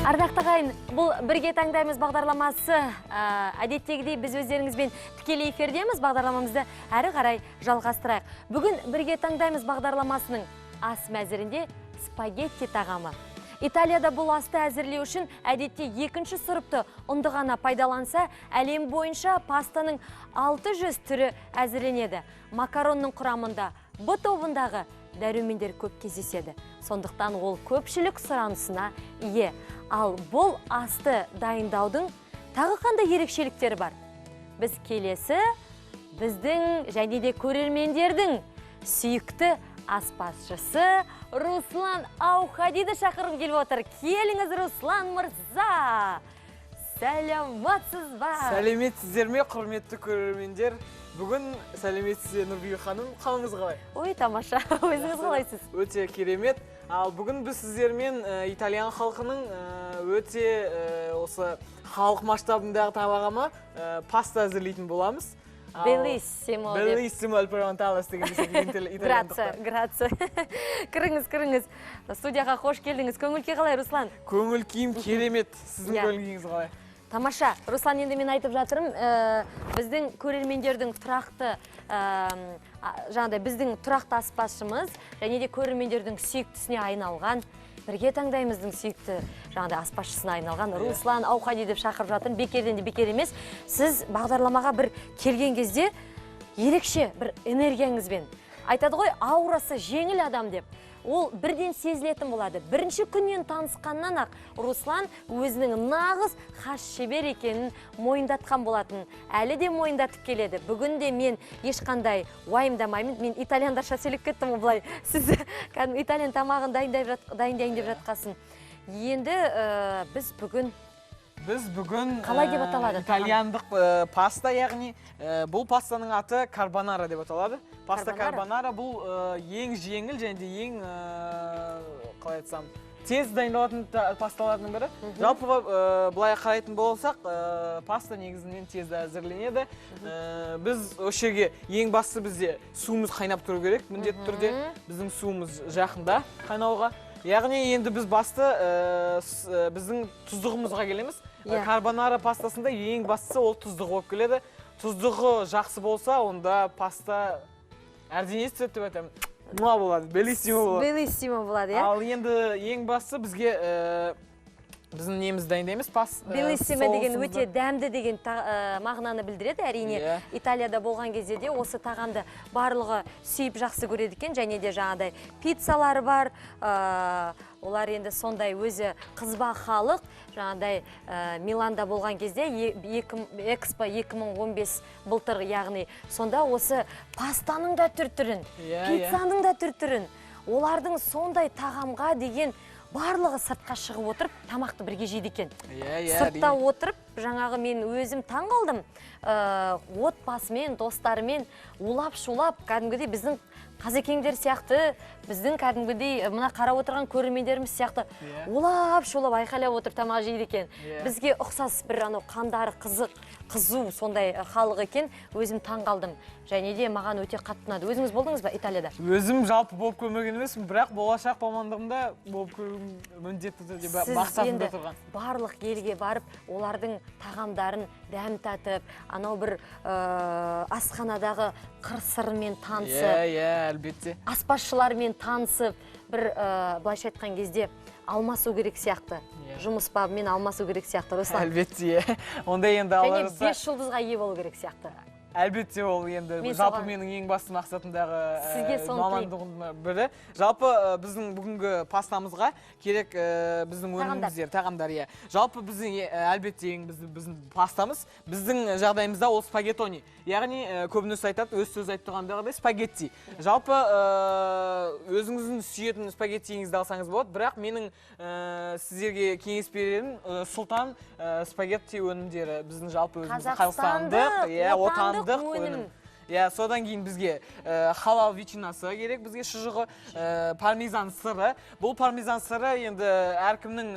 Ардақтық айын, бұл бірге таңдаймыз бағдарламасы. Әдеттегідей біз өздеріңізбен тікелей эфирдеміз, бағдарламамызды әрі қарай жалғастырайық. Бүгін бірге таңдаймыз бағдарламасының ас мәзірінде спагетти тағамы. Италияда бұл асты әзірлеу үшін әдетте екінші сұрыпты ұнды ғана пайдаланса, әлем бойынша пастаның 600 түрі әзірленеді. Макаронның құрамында Б тобындағы дәрумендер көп кездеседі. Сондықтан ол көпшілік сұранысына ие. Ал бұл асты дайындаудың тағы қандай ерекшеліктері бар? Біз келесі біздің және де көрермендердің сүйікті аспазшысы Руслан Аухадиді шақырғым келіп отыр. Келіңіз, Руслан мырза! Сәлеметсіз ба? Сәлеметсіздер ме, құрметті көрермендер? Бүгін сәлеметсіздер Нұрбибі ханым, қалыңыз қалай? Ой, тамаша, өзіңіз қалайсыз? Өте керемет. Ал бүгін біз сіздермен итальян халқының өте осы халық масштабындағы табағама паста әзірлейтін боламыз. Белиссимо. Белиссимо аль прованталес деген итальяндықта. Грация. Кіріңіз. Студияға қош келдіңіз. Көңіл-күй қалай, Руслан? Көңіл-күйім керемет. Сіздің көңіл-күйіңіз қалай? Тамаша. Руслан, енді мен айтып жатырмын, біздің көрермендердің тұрақты, біздің тұрақты аспазшымыз, және де көрермендердің сүйіктісіне айналған, бірге таңдаймыздың сүйікті аспазшысына айналған Руслан Аухади деп шақырып жатырмын. Бекерден де бекер емес. Сіз бағдарламаға бір келген кезде ерекше бір энергияңызбен айтады ғой, аурасы жеңіл адам деп. Ол бірден сезілетін болады. Бірінші күннен танысқаннан ақ Руслан өзінің нағыз хас шебер екенін мойындатқан болатын. Әлі де мойындатып келеді. Бүгін де мен ешқандай уайымдамаймын. Мен итальяндарша сөйлеп кеттім бұлай. Сіз итальян тамағын дайындайын деп жатқасын. Енді біз бүгін қалай деп аталады? Итальяндық паста, яғни бұл пастаның аты карбонара деп аталады. Паста карбонара бұл ең жеңіл және де ең, қалай айтсам, тез дайындалатын пасталардың бірі. Жалпы былай қарайтын болсақ, паста негізінен тез әзірленеді. Біз осы жерге ең басты бізде суымыз қайнап тұру керек. Міндетті түрде біздің суымыз жақында қайнауға. Яғни енді біз басты біздің тұздығымызға келеміз. Карбонара пастасында ең бастысы ол тұздығы болып келеді. Тұздығы жақсы болса, онда паста әрденесі деп айтамын. Муа болады, белиссимо болады. Белиссимо болады, иә? Ал енді ең бастысы бізге біздің неміз дайындаймыз. Белиссимо деген өте дәмді деген мағынаны білдіреді. Әрине, Италияда болған кезде де осы тағамды барлығы сүйіп жақсы көреді екен. Және де жаңағыдай пиццалар бар. Олар енді сондай өзі қызба халық. Жаңағыдай Миланда болған кезде Экспо 2015 былтыр, яғни сонда осы пастаның да түр-түрін, пиццаның да түр-түрін, олардың сондай тағамға деген барлығы сыртқа шығып отырып, тамақты бірге жейді екен. Сыртта отырып, жаңағы мен өзім таң қалдым. Отбасымен, достарымен улап-шулап, кәдімгідей біздің қазекеңдер сияқты, біздің кәдімгідей мына қарап отырған көрермендеріміз сияқты улап-шулап айқайлап отырып тамақ жейді екен. Бізге ұқсас бір қандары қызу сондай халық екен. Өзім таң қалдым. Және де маған өте қатты ұнады. Өзіңіз болдыңыз ба Италияда? Өзім жалпы болып көрмеген емеспін, бірақ болашақ мамандығымда болып көру міндетті түрде мақсатымда тұрған. Сіз енді барлық елге барып, олардың тағамдарын дәм татып, анау бір асханадағы қыр-сырымен танысып, әлбетте. Аспазшылармен танысып, бір былайша айтқан кезде алмасу керек сияқты. Жұмыс бабымен алмасу керек сияқты, Руслан. Әлбетте, онда енді аларызда. Және 5 жылдызға ие болу керек сияқты. Әлбетте ол енді жалпы менің ең басты мақсатымдағы мамандығымның бірі. Жалпы біздің бүгінгі пастамызға керек біздің өніміміздер, тағамдар. Жалпы біздің әлбетте біздің пастамыз, біздің жағдайымызда ол спагеттони. Яғни көбінесе айтады, өз сөз айтып тұрғандағыдай спагетти. Жалпы өзіңіздің сүйетін спагеттиіңізді алсаңыз болады, бірақ менің сіздерге кеңес берерім Сұлтан спагетти өнімдері. Біздің жалпы өзіміздің қазақстандық, отандық өнім. Содан кейін бізге халал ветчинасы керек, бізге шұжығы, пармезан сыры. Бұл пармезан сыры енді әркімнің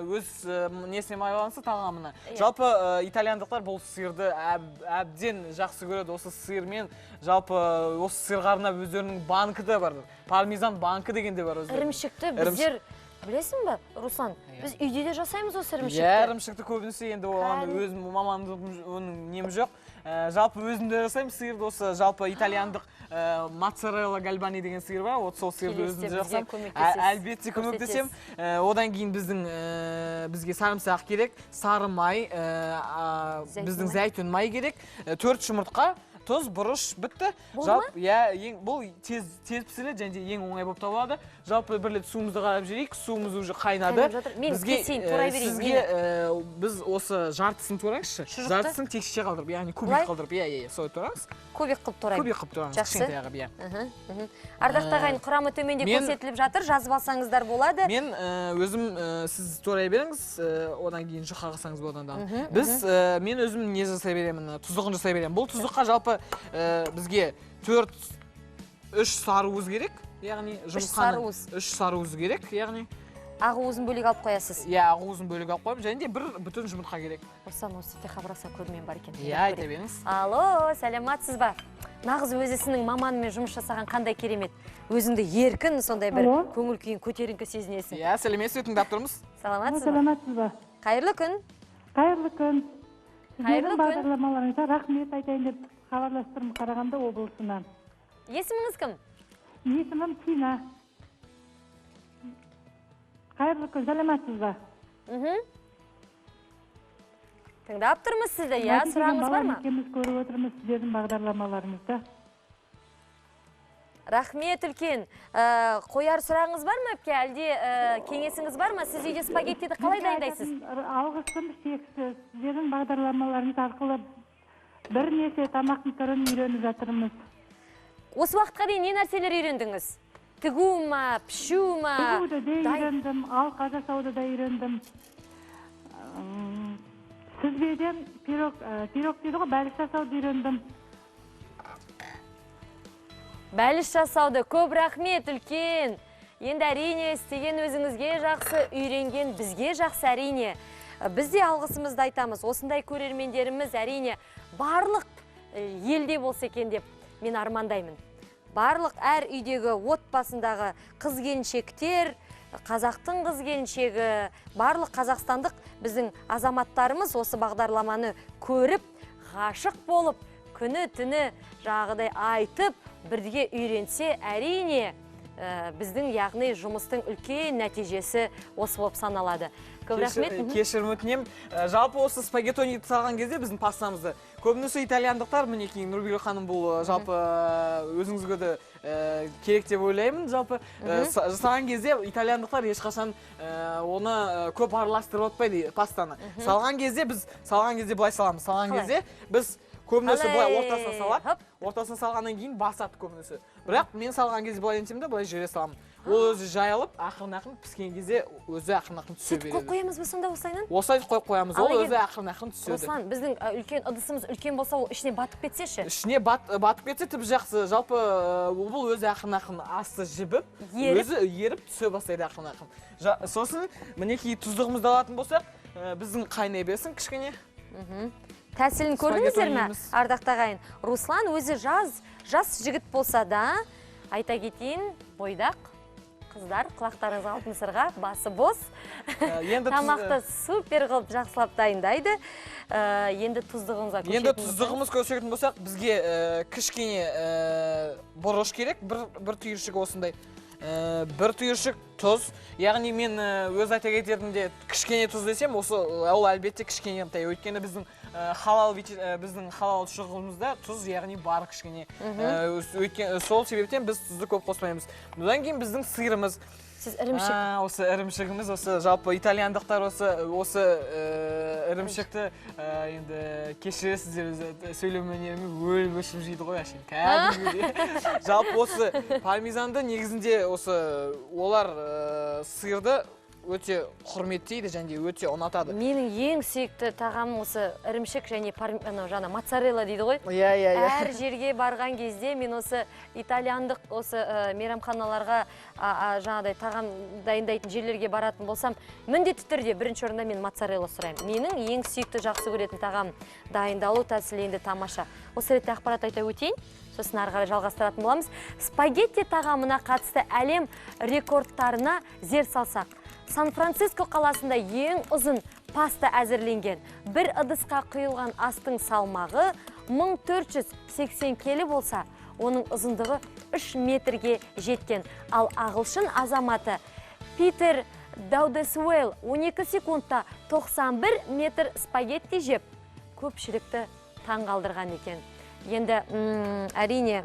өз несіне байланысты тағамына. Жалпы итальяндықтар бұл сырды әбден жақсы көреді. Осы сырмен жалпы осы сырға арнап өздерінің банкі да бар. Пармезан банкі деген де бар. Ірімшікті біздер Білесің бе, Руслан, біз үйде де жасаймыз осы ірімшікті. Ірімшікті көбінесе енді өзім мамандығым оның нем жоқ. Жалпы өзімді жасаймын сиырды, осы жалпы итальяндық моцарелла гальбани деген сиыр бар, сол сиырды өзімді жасаймын. Әлбетте көмектесем. Одан кейін бізге сарымсақ керек, сары май, біздің зәйтүн май керек, 4 жұмыртқа, тұз, бұрыш, бітті. Бұл тез пісіріледі және ең оңай болып табылады. Жалпы бірлет суымызды қарап жүрейік, суымыз уже қайнады. Мен кесейін, турай берейін. Сізге біз осы жартысын турайықшы. Жартысын текшіше қалдырып, яғни кубик қалдырып, солай тураңыз. Кубик қылып турайын. Кубик қылып тураңыз, кішкентай ағып, Ардақты ағайын, құрамы төменде көрсетіліп жатыр, жазып алсаңыздар болады. Мен өзім сіз турай беріңіз, одан кейін жұқа қылсаңыз болады. Мен өзім не жасай беремін, тұздығын жасай беремін. Бұл тұздыққа жалпы бізге 3 сары уыз керек, яғни жұмыртқаның 3 сары уыз керек, яғни ақ уызын бөлек алып қоясыз. Ақ уызын бөлек алып қойым, және де бір бүтін жұмыртқа керек. Руслан, осы сізде хабарласа көрмен бар екен. Айта беріңіз. Алло, сәлематсыз ба? Нағыз өзісінің маманымен жұмыс жасаған қандай керемет. Өзіңді еркін, сондай бір көңіл күйін көтеріңкі сезінесің. Сәлеметсіз, тыңдап тұрмыз. Саламатсыз ба? Қайырлы күн. Қайырлы күн. Сіздердің бағдарламаларыңызға рахмет айтайын деп хабарластырмын Қарағанды облысынан. Есіміңіз кім? Есімім Тина. Қайырлы күн, сәлематсыз ба? Тыңдап тұрмыз сізді, сұрағыңыз бар ма? Екеуміз көріп отырмыз сіздердің бағдарламаларыңызды. Рахмет үлкен. Қояр сұрағыңыз бар ма, әпке? Әлде кеңесіңіз бар ма? Сіз үйде спагеттиді қалай дайындайсыз? Алғысым шексіз. Сіздердің бағдарламаларыңыз арқылы бірнеше тамақтың түрін үйреніп жатырмыз. Осы уақытқа дейін не нәрселер үйрендіңіз? Тігу ма, пішу ма? Тігуді де үйрендім, алқа жасауды да үйрендім. Сүзбеден пирог дейді ғой, бәліш жасауды үйрендім. Бәліш жасауды көп рахмет үлкен. Енді әрине істеген өзіңізге жақсы, үйренген бізге жақсы әрине. Біз де алғысымызды айтамыз. Осындай көрермендеріміз әрине барлық елде болса екен деп мен армандаймын. Барлық әр үйдегі отбасындағы қыз-келіншектер, қазақтың қыз-келіншегі, барлық қазақстандық біздің азаматтарымыз осы бағдарламаны көріп, ғашық болып, күні-түні жағыдай айтып, бірге үйренсе, әрине біздің яғни жұмыстың үлкен нәтижесі осы болып саналады. Көп рахмет. Кешірім өтінем. Жалпы осы спагеттониді салған кезде біздің пастамызды көбінесе итальяндықтар, мінекей Нұргүл ханым бұл жалпы өзіңізге де керек деп ойлаймын. Жалпы жасаған кезде итальяндықтар ешқашан оны көп араластырып отпайды пастаны. Салған кезде былай саламыз. Салған кезде біз көбінесе былай ортасына салады. Ортасына салғаннан кейін басады көбінесе. Бірақ мен салған кезде былай етсем де былай жүре саламын. Ол өзі жайылып, ақырын-ақырын піскен кезде өзі ақырын-ақырын түсе береді. Сөйтіп қойып қоямыз ба сонда осылайынан? Осылай қойып қоямыз, ол өзі ақырын-ақырын түседі. Руслан, біздің үлкен ыдысымыз үлкен болса, ол ішіне батып кетсеші? Ішіне батып кетсе тіпті жақсы. Жалпы бұл өзі ақырын-ақырын асты жібіп, өзі еріп түсе бастайды ақырын-ақырын. Сосын мінекей тұздығымызды алатын болсақ, біздің қайнай берсін кішкене. Тәсілін көрдіңіздер ме, ардақты ағайын? Руслан өзі жас жігіт болса да, айта кетейін, бойдақ. Қыздар, құлақтарыңыз алтын сырға, басы бос. Тамақты супер қылып жақсылап дайындайды. Енді тұздығымызға көшетін болсақ. Енді тұздығымыз көшетін болсақ, бізге кішкене бұрыш керек, бір түйіршік осындай. Бір түйіршік тұз. Яғни мен өз айта кететінде кішкене тұз десем, ол әлбетте кішкене қымтай. Өйткені біздің халал шығымызда тұз, яғни бар кішкене. Сол себептен біз тұзды көп қоспаймыз. Бұдан кейін біздің сиырымыз. Сіз ірімшік. Осы ірімшігіміз, жалпы итальяндықтар осы ірімшікті енді кешіресіздер сөйлеу өнеріме өліп өшіп жейді ғой әшейін. Кәдімгідей. Жалпы осы пармезанды негізінде олар сиырды өте құрметтейді және өте ұнатады. Менің ең сүйікті тағамым осы ірімшік және моцарелла дейді ғой. Әр жерге барған кезде мен осы итальяндық мейрамханаларға жаңағыдай тағам дайындайтын жерлерге баратын болсам, міндетті түрде бірінші орында мен моцарелла сұраймын. Менің ең сүйікті жақсы көретін тағам дайындалу тәсілі енді тамаша. Осы ретте ақпарат айта өтейін. Сосын ары қарай жалғастыратын боламыз. Спагетти тағамына қатысты әлем рекордтарына зер салсақ, Сан-Франциско қаласында ең ұзын паста әзірленген. Бір ыдысқа құйылған астың салмағы 1480 келі болса, оның ұзындығы 3 метрге жеткен. Ал ағылшын азаматы Питер Даудесуэлл 12 секундта 91 метр спагетти жеп, көпшілікті таңғалдырған екен. Енді әрине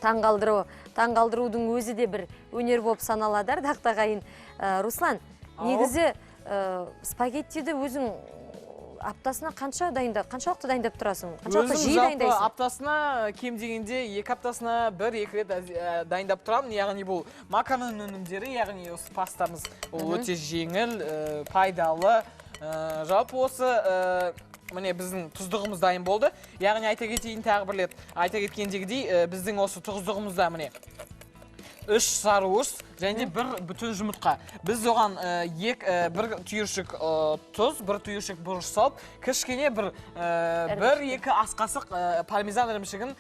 таңғалдырудың өзі де бір өнер болып саналадар, дақтағайын. Руслан, негізі спагеттиді өзің аптасына қаншалықты дайындап тұрасың? Қаншалықты жиі дайындайсың? Өзім аптасына кем дегенде 2 аптасына 1-2 рет дайындап тұрамын. Яғни бұл макарон өнімдері, яғни осы пастамыз өте жеңіл, пайдалы. Жалпы осы міне біздің тұздығымыз дайын болды. Яғни айта кетейін тағы бір рет. Айта кеткендегідей біздің осы тұздығымызда міне 3 сарыуыз және 1 бүтін жұмыртқа. Біз оған 1 түйіршік тұз, 1 түйіршік бұрыш салып, кішкене 1-2 ас қасық пармезан ірімшігін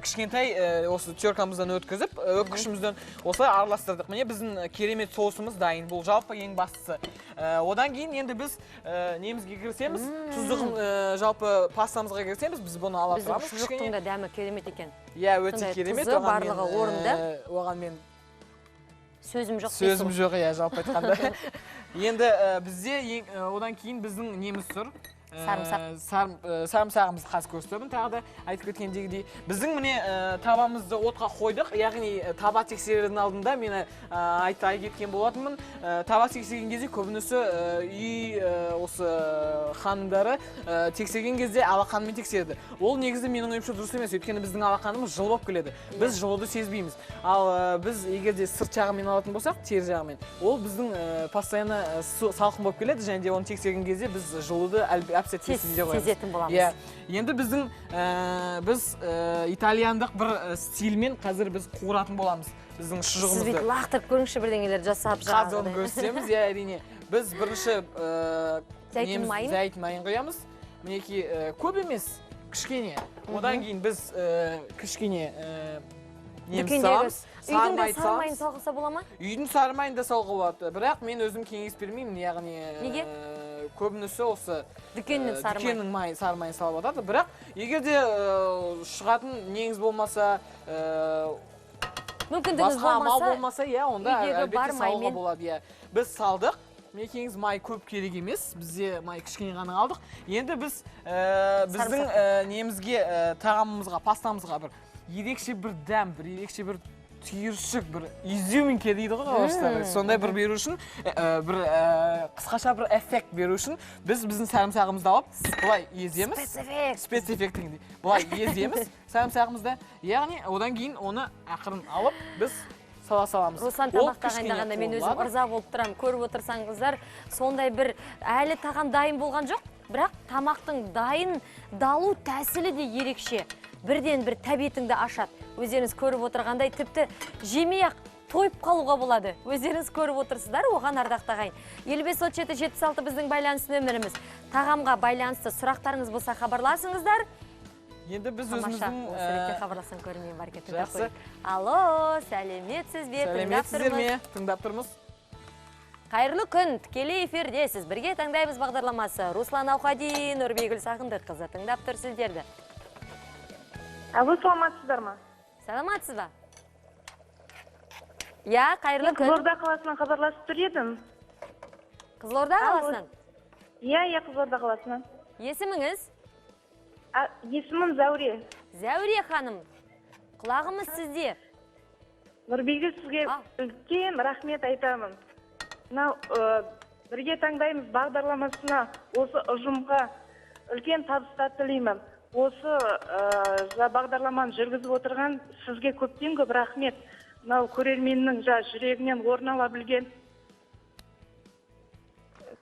кішкентай осы теркамыздан өткізіп, өткішімізден осылай араластырдық. Міне біздің керемет соусымыз дайын. Бұл жалпы ең бастысы. Одан кейін енді біз немізге кірсеміз, тұздығын жалпы пастамызға кірсеміз, біз бұны ала тұрамыз. Біздің шұжықтың да дәмі керемет екен. Иә, өте керемет. Тұзы барлығы орында. Оған мен сөзім жоқ. Сөзім жоқ, иә, жалпы айтқанда. Енді бізде одан кейін біздің неміз тұр. Сарымсағымызды қазір көрсетемін. Тағы да айтып кеткендегідей, біздің міне табамызды отқа қойдық. Яғни таба тексерердің алдында мені айта кеткен болатынмын. Таба тексерген кезде көбінісі үй осы ханымдары тексерген кезде алақанымен тексереді. Ол негізі менің ойымша дұрыс емес, өйткені біздің алақанымыз жылып келеді. Біз жылуды сезбейміз. Ал біз егерде сырт жағымен алатын болсақ, тер жағымен, ол біздің постоянно салқын болып келеді, және де оны тексерген кезде біз жылуды сезетін боламыз. Енді біз итальяндық бір стильмен қазір біз қуыратын боламыз біздің шұжығымызды. Сіз бейт лақтырып көріңші бірдеңелер жасап жағады. Қазір оны көрсетеміз, әрине. Біз бірінші зәйтін майын қоямыз. Мінеки көп емес, кішкене. Одан кейін біз кішкене неміз саламыз. Үйдің де сарымайын салғыса бола ма? Үйдің сарымайын да салғы болады. Бірақ мен өзім кеңес бермеймін, яғни неге? Көбінісі осы дүкеннің сарымайын салып атады. Бірақ егерде шығатын неңіз болмаса, мүмкіндігіңіз болмаса, онда әлбетте салуға болады. Біз салдық. Мекеңіз май көп керек емес, бізде май кішкене ғана алдық. Енді біз біздің немізге, тағамымызға, пастамызға бір ерекше бір дәм, бір ерекше бір түйіршік, бір изюминка дейді ғой орыстар. Сондай бір беру үшін, бір қысқаша бір эффект беру үшін біз біздің сарымсағымызды алып, бұлай еземіз. Спецэффект дегендей. Бұлай еземіз сарымсағымызды. Яғни одан кейін оны ақырын алып біз сала-саламыз. Руслан тамақтағанда мен өзім ырза болып тұрам. Көріп отырсаңыздар, сондай бір әлі тағам дайын болған жоқ, бірақ тамақтың дайындалу тәсілі де ерекше. Бірден бір тәбетіңді ашады. Өздеріңіз көріп отырғандай, тіпті жемей-ақ тойып қалуға болады. Өздеріңіз көріп отырсыздар, оған ардақтағайын. 553776 біздің байланыс нөміріміз. Тағамға байланысты сұрақтарыңыз болса хабарласыңыздар. Енді біз өзіміздің хабарласқан көрмейін бар ке. Жақсы. Алло, сәлеметсіз бе? Тыңдап тұрмыз. Қайырлы күн, тікелей эфирдесіз. Бірге таңдаймыз бағдарламасы. Руслан Аухадин, Нұрбегүл Сағындық қызы тыңдап тұр сіздерді. Вы саламатсыздар ма? Саламатсыз ба? Я, қайырлы күн. Қызылорда қаласынан хабарласып тұр едім. Қызылорда қаласынан? Иә, Қызылорда қаласынан. Есіміңіз? Есімім Зәуре. Зәуре ханым, құлағымыз сізде. Нұрбегүл, сізге үлкен рахмет айтамын. Бірге таңдаймыз бағдарламасына осы ұжымға үлкен табыстар тілеймін. Осы бағдарламаны жүргізіп отырған сізге көптен көп рахмет. Көрерменнің жүрегінен орын ала білген.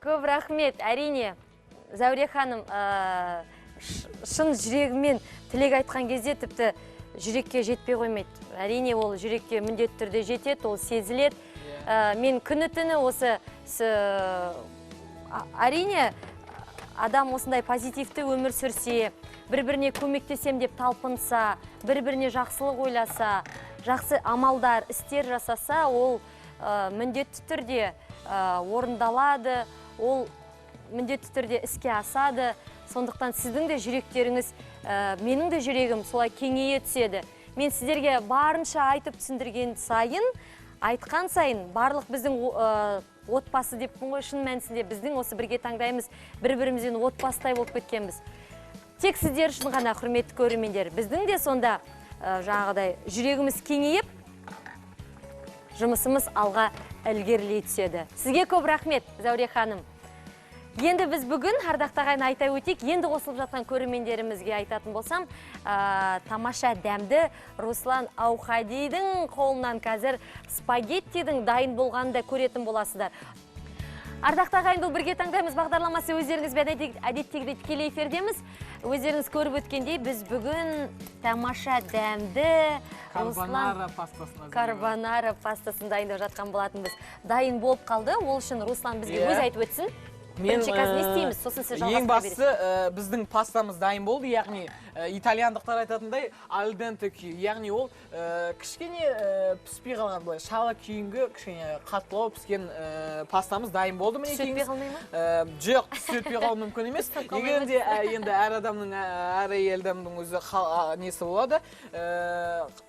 Көп рахмет, әрине. Зәуре ханым, шын жүрегімен тілек айтқан кезде тіпті жүрекке жетпей қоймайды. Әрине ол жүрекке міндетті түрде жетеді, ол сезіледі. Мен күні түні осы әрине адам осындай позитивті өмір сүрсе, бір-біріне көмектесем деп талпынса, бір-біріне жақсылық ойласа, жақсы амалдар, істер жасаса, ол міндетті түрде орындалады, ол міндетті түрде іске асады. Сондықтан сіздің де жүректеріңіз, менің де жүрегім солай кеңейе түседі. Мен сіздерге барынша айтып түсіндірген сайын, айтқан сайын барлық біздің отбасы деппін ғой, шын мәнісінде біздің осы бірге таңдаймыз, бір-бірімізден отбасыдай болып кеткенбіз. Тек сіздер үшін ғана, құрметті көрермендер, біздің де сонда жаңағыдай жүрегіміз кеңейіп, жұмысымыз алға ілгерілей түседі. Сізге көп рахмет, Зәуре ханым. Енді біз бүгін, ардақты ағайын, айта өтейік, енді қосылып жатқан көрермендерімізге айтатын болсам, тамаша дәмді Руслан Аухадидің қолынан қазір спагеттидің дайын болғанында көретін боласыздар. Ардақты ағайын, бұл бірге таңдаймыз бағдарламасы өздеріңізбен әдеттегідей тікелей эфирдеміз. Өздеріңіз көріп өткендей, біз бүгін тамаша дәмді карбонара пастасын дайындап жатқан болатынбыз. Дайын болып қалды, ол үшін Руслан бізге өз айтып өтсін. Бірінші қазір не істейміз, сосын сіз жалғастыра бересіз. Ең бастысы біздің пастамыз дайын болды, яғни итальяндықтар айтатындай аль денте күй, яғни ол кішкене піспей қалған, былай шала күйінгі кішкене қаттылау піскен пастамыз дайын болды. Түс өтпей қалмай ма? Жоқ, түс өтпей қалу мүмкін емес. Егер де енді әр адамның, әр әйелдердің өзі несі болады,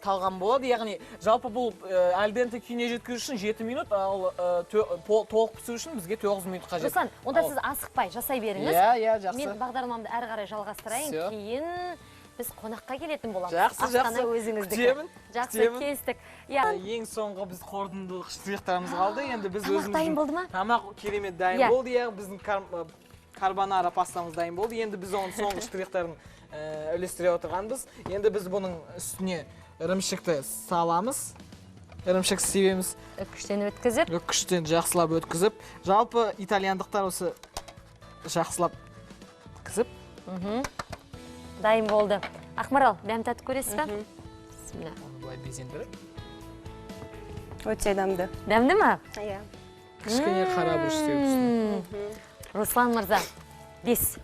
талған болады. Яғни жалпы бұл аль денте күйіне жеткізу үшін 7 минут, ал толық пісу үшін бізге 9 минут қажет. Руслан, онда сіз асықпай жасай беріңіз. Иә, жақсы. Мен бағдарламамды әрі қарай жалғастырайын, кейін біз қонаққа келетін боламыз. Жақсы, күтемін. Жақсы, келістік. Ең соңғы біз қорытындылық штрихтарымыз қалды. Енді біз тамақ дайын болды ма? Тамақ керемет дайын болды. Біздің карбонара пастамыз дайын болды. Енді біз оның соңғы штрихтарын үлестіре отырғанбыз. Енді біз бұның үстіне ірімшікті саламыз. Ірімшік себеміз. Үкіштен өткізіп. Үкіштен жақсылап өткізіп. Жалпы итальяндықтар осы жақсылап өткізіп. Дайын болды. Ақмарал, дәм татып көресіз бе? Оны былай безендіріп. Өте дәмді. Дәмді ма? Иә. Кішкене қара бұрыш істеу. Руслан мырза, 5.